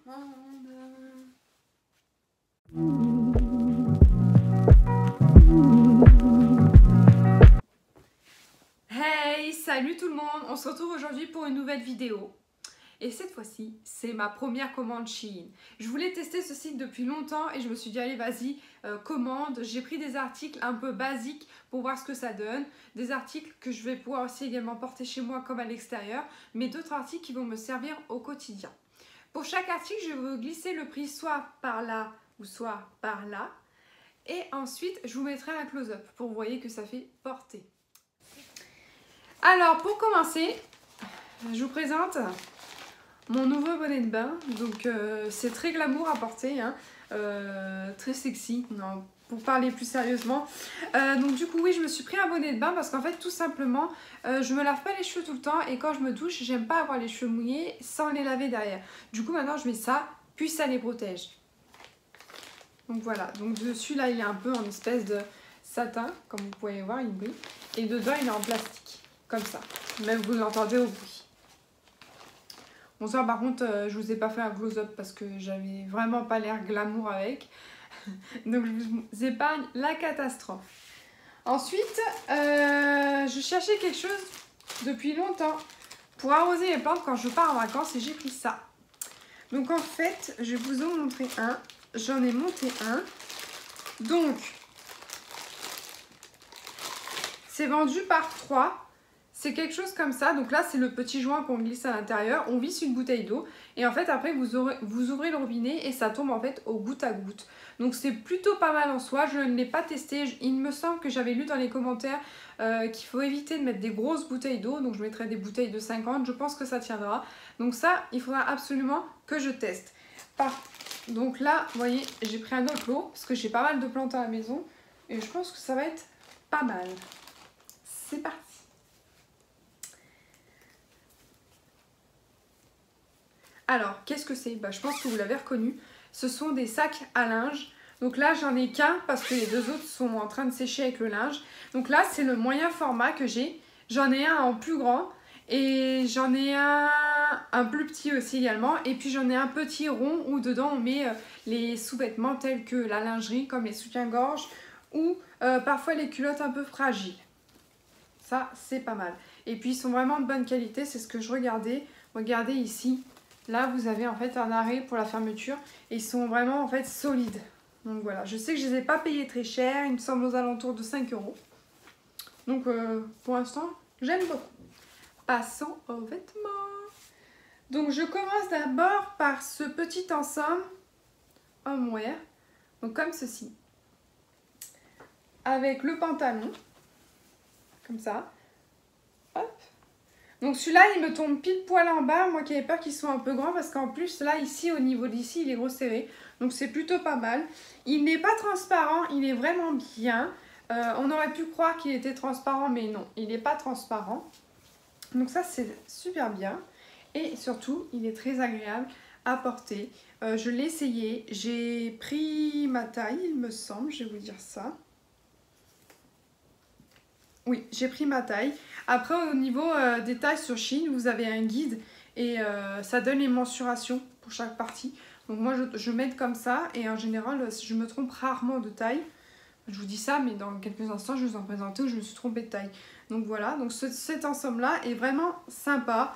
Hey, salut tout le monde, on se retrouve aujourd'hui pour une nouvelle vidéo. Et cette fois-ci, c'est ma première commande Shein. Je voulais tester ce site depuis longtemps et je me suis dit allez vas-y, commande. J'ai pris des articles un peu basiques pour voir ce que ça donne. Des articles que je vais pouvoir aussi également porter chez moi comme à l'extérieur. Mais d'autres articles qui vont me servir au quotidien. Pour chaque article, je vais vous glisser le prix soit par là ou soit par là. Et ensuite, je vous mettrai un close-up pour que vous voyez que ça fait porter. Alors, pour commencer, je vous présente mon nouveau bonnet de bain. Donc, c'est très glamour à porter, hein. Très sexy, non, pour parler plus sérieusement. Donc, du coup, oui, je me suis pris un bonnet de bain parce qu'en fait, tout simplement, je me lave pas les cheveux tout le temps et quand je me douche, j'aime pas avoir les cheveux mouillés sans les laver derrière. Du coup, maintenant, je mets ça, puis ça les protège. Donc, voilà. Donc, dessus, là, il est un peu en espèce de satin, comme vous pouvez voir, il brille. Et dedans, il est en plastique. Comme ça, même vous l'entendez au bruit. Bon ça par contre je vous ai pas fait un close-up parce que j'avais vraiment pas l'air glamour avec. Donc je vous épargne la catastrophe. Ensuite je cherchais quelque chose depuis longtemps pour arroser les plantes quand je pars en vacances et j'ai pris ça. Donc en fait je vais vous en montrer un. J'en ai monté un. Donc c'est vendu par 3. C'est quelque chose comme ça, donc là c'est le petit joint qu'on glisse à l'intérieur, on visse une bouteille d'eau et en fait après vous ouvrez le robinet et ça tombe en fait au goutte à goutte. Donc c'est plutôt pas mal en soi, je ne l'ai pas testé, il me semble que j'avais lu dans les commentaires qu'il faut éviter de mettre des grosses bouteilles d'eau, donc je mettrai des bouteilles de 50, je pense que ça tiendra. Donc ça, il faudra absolument que je teste. Donc là, vous voyez, j'ai pris un autre lot parce que j'ai pas mal de plantes à la maison et je pense que ça va être pas mal. C'est parti. Alors, qu'est-ce que c'est? Je pense que vous l'avez reconnu. Ce sont des sacs à linge. Donc là, j'en ai qu'un parce que les deux autres sont en train de sécher avec le linge. Donc là, c'est le moyen format que j'ai. J'en ai un en plus grand et j'en ai un plus petit aussi également. Et puis j'en ai un petit rond où dedans on met les sous-vêtements tels que la lingerie, comme les soutiens-gorge ou parfois les culottes un peu fragiles. Ça, c'est pas mal. Et puis ils sont vraiment de bonne qualité, c'est ce que je regardais. Regardez ici. Là, vous avez en fait un arrêt pour la fermeture et ils sont vraiment en fait solides. Donc voilà, je sais que je les ai pas payés très cher, il me semble aux alentours de 5 €. Donc pour l'instant, j'aime beaucoup. Passons aux vêtements. Donc je commence d'abord par ce petit ensemble homeware, donc comme ceci. Avec le pantalon, comme ça. Hop. Donc celui-là, il me tombe pile poil en bas, moi qui avais peur qu'il soit un peu grand parce qu'en plus, là, ici, au niveau d'ici, il est resserré. Donc c'est plutôt pas mal. Il n'est pas transparent, il est vraiment bien. On aurait pu croire qu'il était transparent, mais non, il n'est pas transparent. Donc ça, c'est super bien. Et surtout, il est très agréable à porter. Je l'ai essayé, j'ai pris ma taille, il me semble, je vais vous dire ça. Oui, j'ai pris ma taille. Après, au niveau des tailles sur Shein, vous avez un guide et ça donne les mensurations pour chaque partie. Donc moi, je m'aide comme ça et en général, je me trompe rarement de taille. Je vous dis ça, mais dans quelques instants, je vais vous en présenter où je me suis trompée de taille. Donc voilà, donc cet ensemble-là est vraiment sympa.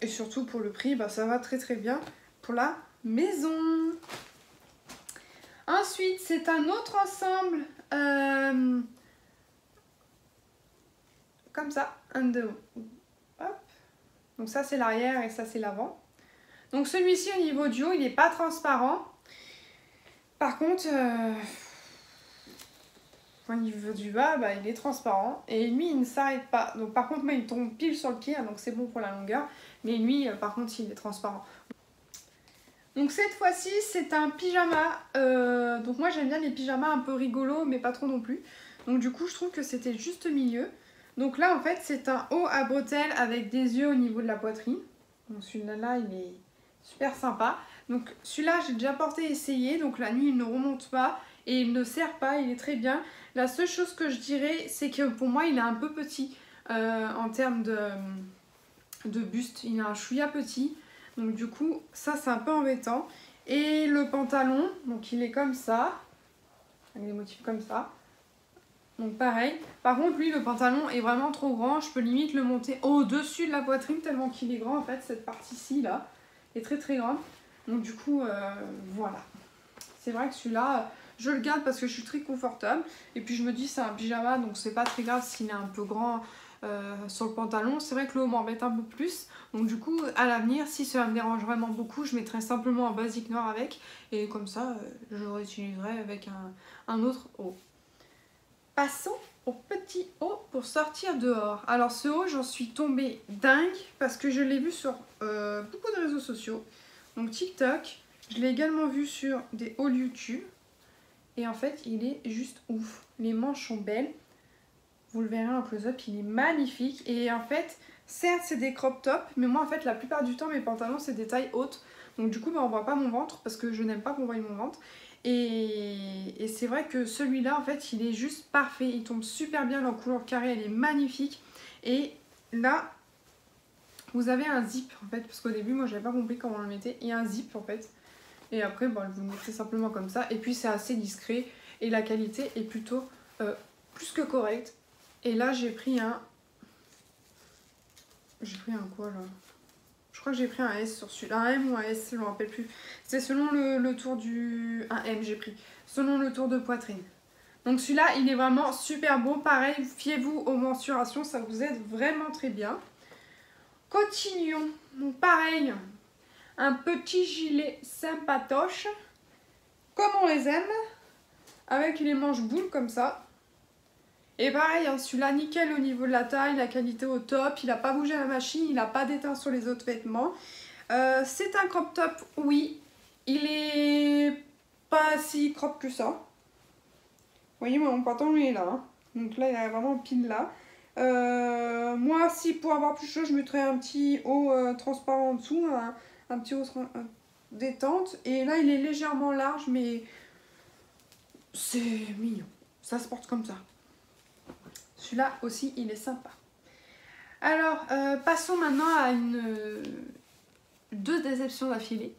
Et surtout pour le prix, ça va très très bien pour la maison. Ensuite, c'est un autre ensemble... comme ça, un, deux, hop. Donc ça c'est l'arrière et ça c'est l'avant. Donc celui-ci au niveau du haut il n'est pas transparent. Par contre au niveau du bas il est transparent et lui il ne s'arrête pas. Donc par contre moi il tombe pile sur le pied hein, donc c'est bon pour la longueur. Mais lui par contre il est transparent. Donc cette fois-ci c'est un pyjama. Donc moi j'aime bien les pyjamas un peu rigolos mais pas trop non plus. Donc du coup je trouve que c'était juste milieu. Donc là en fait c'est un haut à bretelles avec des yeux au niveau de la poitrine. Donc celui-là il est super sympa. Donc celui-là j'ai déjà porté et essayé. Donc la nuit il ne remonte pas et il ne serre pas, il est très bien. La seule chose que je dirais c'est que pour moi il est un peu petit en termes de buste. Il est un chouïa petit. Donc du coup, ça c'est un peu embêtant. Et le pantalon, donc il est comme ça. Avec des motifs comme ça. Donc pareil. Par contre, lui, le pantalon est vraiment trop grand. Je peux limite le monter au-dessus de la poitrine tellement qu'il est grand. En fait, cette partie-ci, là, est très très grande. Donc du coup, voilà. C'est vrai que celui-là, je le garde parce que je suis très confortable. Et puis je me dis, c'est un pyjama, donc c'est pas très grave s'il est un peu grand sur le pantalon. C'est vrai que le haut m'embête un peu plus. Donc du coup, à l'avenir, si cela me dérange vraiment beaucoup, je mettrai simplement un basique noir avec. Et comme ça, je le réutiliserai avec un autre haut. Passons au petit haut pour sortir dehors. Alors ce haut, j'en suis tombée dingue parce que je l'ai vu sur beaucoup de réseaux sociaux. Donc TikTok, je l'ai également vu sur des hauls YouTube. Et en fait, il est juste ouf. Les manches sont belles. Vous le verrez en close-up, il est magnifique. Et en fait, certes, c'est des crop tops. Mais moi, en fait, la plupart du temps, mes pantalons, c'est des tailles hautes. Donc du coup, on voit pas mon ventre parce que je n'aime pas qu'on voie mon ventre. Et c'est vrai que celui-là, en fait, il est juste parfait. Il tombe super bien, la couleur carrée, elle est magnifique. Et là, vous avez un zip, en fait. Parce qu'au début, moi, j'avais pas compris comment on le mettait. Il y a un zip, en fait. Et après, bon, vous le mettez simplement comme ça. Et puis, c'est assez discret. Et la qualité est plutôt plus que correcte. Et là, j'ai pris un... J'ai pris un quoi, là? Je crois que j'ai pris un S sur celui-là. Un M ou un S, je ne me rappelle plus. C'est selon le tour du... Un M, j'ai pris. Selon le tour de poitrine. Donc celui-là, il est vraiment super beau. Pareil, fiez-vous aux mensurations. Ça vous aide vraiment très bien. Continuons. Donc pareil, un petit gilet sympatoche. Comme on les aime. Avec les manches boules comme ça. Et pareil, hein, celui-là, nickel au niveau de la taille, la qualité au top. Il n'a pas bougé à la machine, il n'a pas d'éteint sur les autres vêtements. C'est un crop top, oui. Il est pas si crop que ça. Vous voyez, mon pantalon, il est là. Hein. Donc là, il est vraiment pile là. Moi, si pour avoir plus chaud, je mettrais un petit haut transparent en dessous. Un petit haut détente. Et là, il est légèrement large, mais c'est mignon. Ça se porte comme ça. Celui-là aussi, il est sympa. Alors, passons maintenant à deux déceptions d'affilée.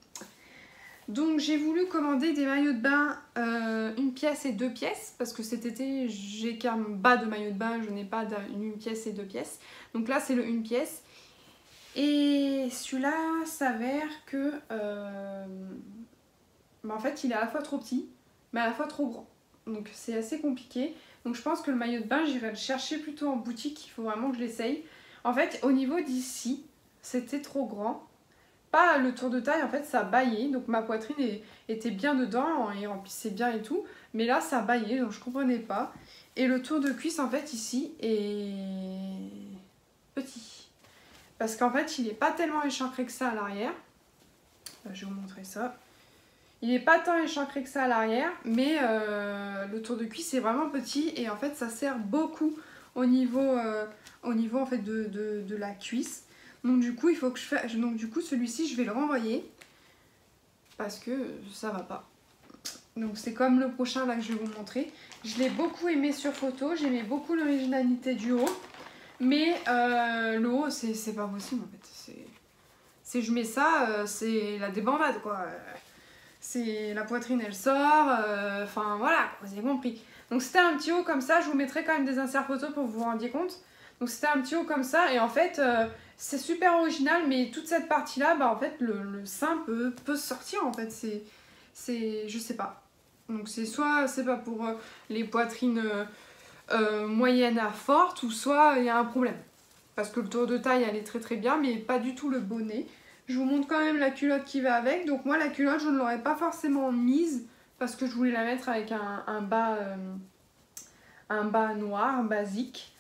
Donc, j'ai voulu commander des maillots de bain, une pièce et 2 pièces. Parce que cet été, j'ai qu'un bas de maillot de bain, je n'ai pas une pièce et 2 pièces. Donc là, c'est le 1 pièce. Et celui-là s'avère que... en fait, il est à la fois trop petit, mais à la fois trop grand. Donc, c'est assez compliqué. Donc je pense que le maillot de bain, j'irai le chercher plutôt en boutique. Il faut vraiment que je l'essaye. En fait, au niveau d'ici, c'était trop grand. Pas le tour de taille, en fait, ça baillait. Donc ma poitrine était bien dedans et remplissait bien et tout. Mais là, ça baillait, donc je comprenais pas. Et le tour de cuisse, en fait, ici, est petit. Parce qu'en fait, il n'est pas tellement échancré que ça à l'arrière. Je vais vous montrer ça. Il n'est pas tant échancré que ça à l'arrière, mais le tour de cuisse est vraiment petit et en fait ça sert beaucoup au niveau en fait de la cuisse. Donc du coup il faut que je fasse. Donc du coup celui-ci je vais le renvoyer parce que ça va pas. Donc c'est comme le prochain là que je vais vous montrer. Je l'ai beaucoup aimé sur photo, j'aimais beaucoup l'originalité du haut, mais le haut c'est pas possible en fait. C'est je mets ça, c'est la débandade quoi. C'est la poitrine elle sort, enfin voilà, vous avez compris. Donc c'était un petit haut comme ça, je vous mettrai quand même des inserts photos pour que vous vous rendiez compte. Donc c'était un petit haut comme ça et en fait c'est super original mais toute cette partie là, bah en fait le sein peut sortir en fait, c'est je sais pas. Donc c'est soit c'est pas pour les poitrines moyennes à fortes ou soit il y a un problème. Parce que le tour de taille elle est très très bien mais pas du tout le bonnet. Je vous montre quand même la culotte qui va avec. Donc moi la culotte je ne l'aurais pas forcément mise parce que je voulais la mettre avec un bas noir basique.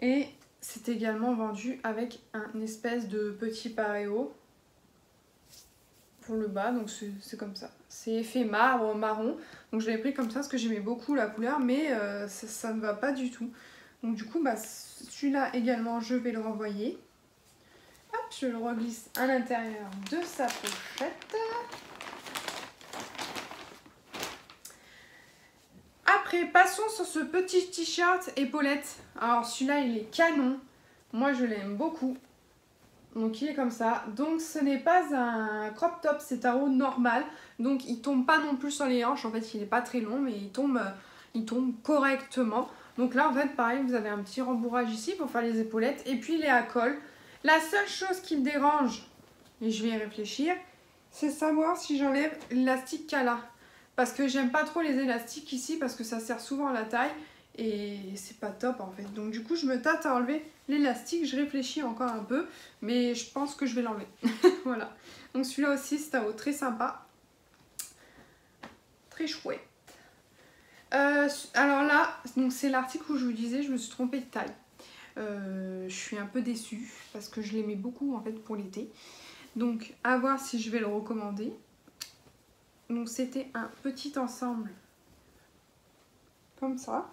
Et c'est également vendu avec un espèce de petit paréo pour le bas. Donc c'est comme ça. C'est effet marbre marron. Donc je l'ai pris comme ça parce que j'aimais beaucoup la couleur mais ça ne va pas du tout. Donc du coup bah, celui-là également je vais le renvoyer. Hop, je le reglisse à l'intérieur de sa pochette. Après, passons sur ce petit t-shirt épaulette. Alors celui-là, il est canon. Moi, je l'aime beaucoup. Donc il est comme ça. Donc ce n'est pas un crop top, c'est un haut normal. Donc il tombe pas non plus sur les hanches. En fait il n'est pas très long mais il tombe correctement. Donc là en fait pareil vous avez un petit rembourrage ici pour faire les épaulettes. Et puis il est à col. La seule chose qui me dérange, et je vais y réfléchir, c'est savoir si j'enlève l'élastique qu'il y a là. Parce que j'aime pas trop les élastiques ici parce que ça sert souvent à la taille. Et c'est pas top en fait. Donc du coup je me tâte à enlever l'élastique. Je réfléchis encore un peu. Mais je pense que je vais l'enlever. Voilà. Donc celui-là aussi c'est un haut très sympa. Très chouette. Alors là, c'est l'article où je vous disais je me suis trompée de taille. Je suis un peu déçue parce que je l'aimais beaucoup en fait pour l'été. Donc à voir si je vais le recommander. Donc c'était un petit ensemble comme ça.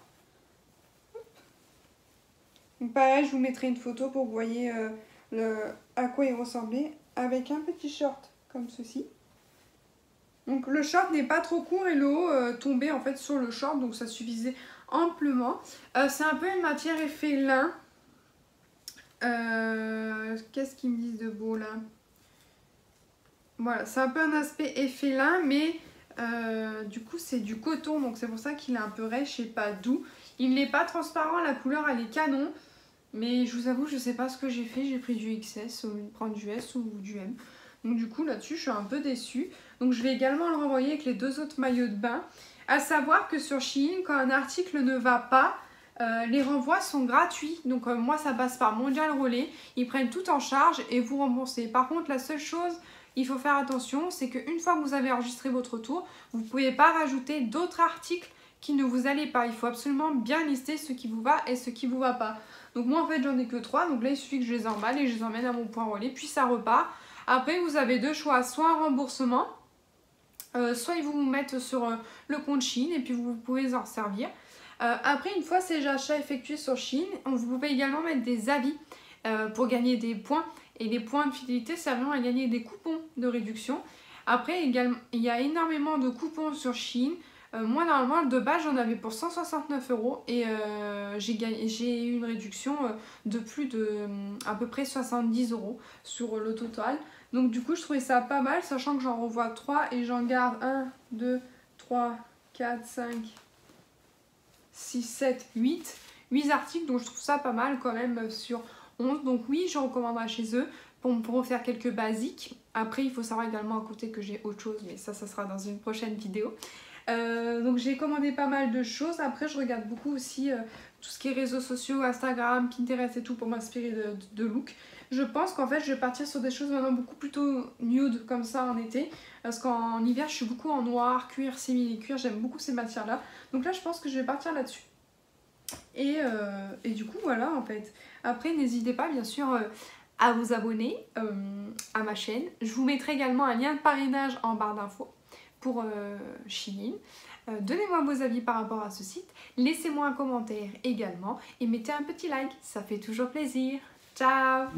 Donc pareil, je vous mettrai une photo pour que vous voyez à quoi il ressemblait, avec un petit short comme ceci. Donc le short n'est pas trop court et le haut tombait en fait sur le short, donc ça suffisait amplement. C'est un peu une matière effet lin. Qu'est-ce qu'ils me disent de beau là? Voilà, c'est un peu un aspect effet lin, mais du coup c'est du coton, donc c'est pour ça qu'il est un peu rêche et pas doux. Il n'est pas transparent, la couleur elle est canon, mais je vous avoue je sais pas ce que j'ai fait, j'ai pris du XS au lieu de prendre du S ou du M. Donc du coup là-dessus je suis un peu déçue. Donc je vais également le renvoyer avec les deux autres maillots de bain. À savoir que sur Shein, quand un article ne va pas, les renvois sont gratuits. Donc moi ça passe par Mondial Relais, ils prennent tout en charge et vous remboursez. Par contre la seule chose, il faut faire attention, c'est qu'une fois que vous avez enregistré votre tour, vous ne pouvez pas rajouter d'autres articles qui ne vous allaient pas. Il faut absolument bien lister ce qui vous va et ce qui vous va pas. Donc moi en fait j'en ai que 3, donc là il suffit que je les emballe et je les emmène à mon point relais, puis ça repart. Après vous avez deux choix, soit un remboursement, soit ils vous mettent sur le compte Shein et puis vous pouvez en servir. Après une fois ces achats effectués sur Shein, vous pouvez également mettre des avis pour gagner des points. Et les points de fidélité servant à gagner des coupons de réduction. Après, également, il y a énormément de coupons sur Shein. Moi, normalement, de base, j'en avais pour 169 € et j'ai eu une réduction de plus de à peu près 70 € sur le total. Donc, du coup, je trouvais ça pas mal, sachant que j'en revois 3 et j'en garde 1, 2, 3, 4, 5, 6, 7, 8. 8 articles, donc je trouve ça pas mal quand même sur 11. Donc oui, je recommanderais chez eux pour refaire quelques basiques. Après, il faut savoir également à côté que j'ai autre chose, mais ça sera dans une prochaine vidéo. Donc j'ai commandé pas mal de choses. Après, je regarde beaucoup aussi tout ce qui est réseaux sociaux, Instagram, Pinterest et tout pour m'inspirer de look. Je pense qu'en fait, je vais partir sur des choses maintenant beaucoup plutôt nude comme ça en été. Parce qu'en hiver, je suis beaucoup en noir, cuir, simili-cuir. J'aime beaucoup ces matières-là. Donc là, je pense que je vais partir là-dessus. Et du coup voilà en fait. Après n'hésitez pas bien sûr à vous abonner à ma chaîne. Je vous mettrai également un lien de parrainage en barre d'infos pour Shein. Donnez-moi vos avis par rapport à ce site. Laissez-moi un commentaire également et mettez un petit like, ça fait toujours plaisir. Ciao!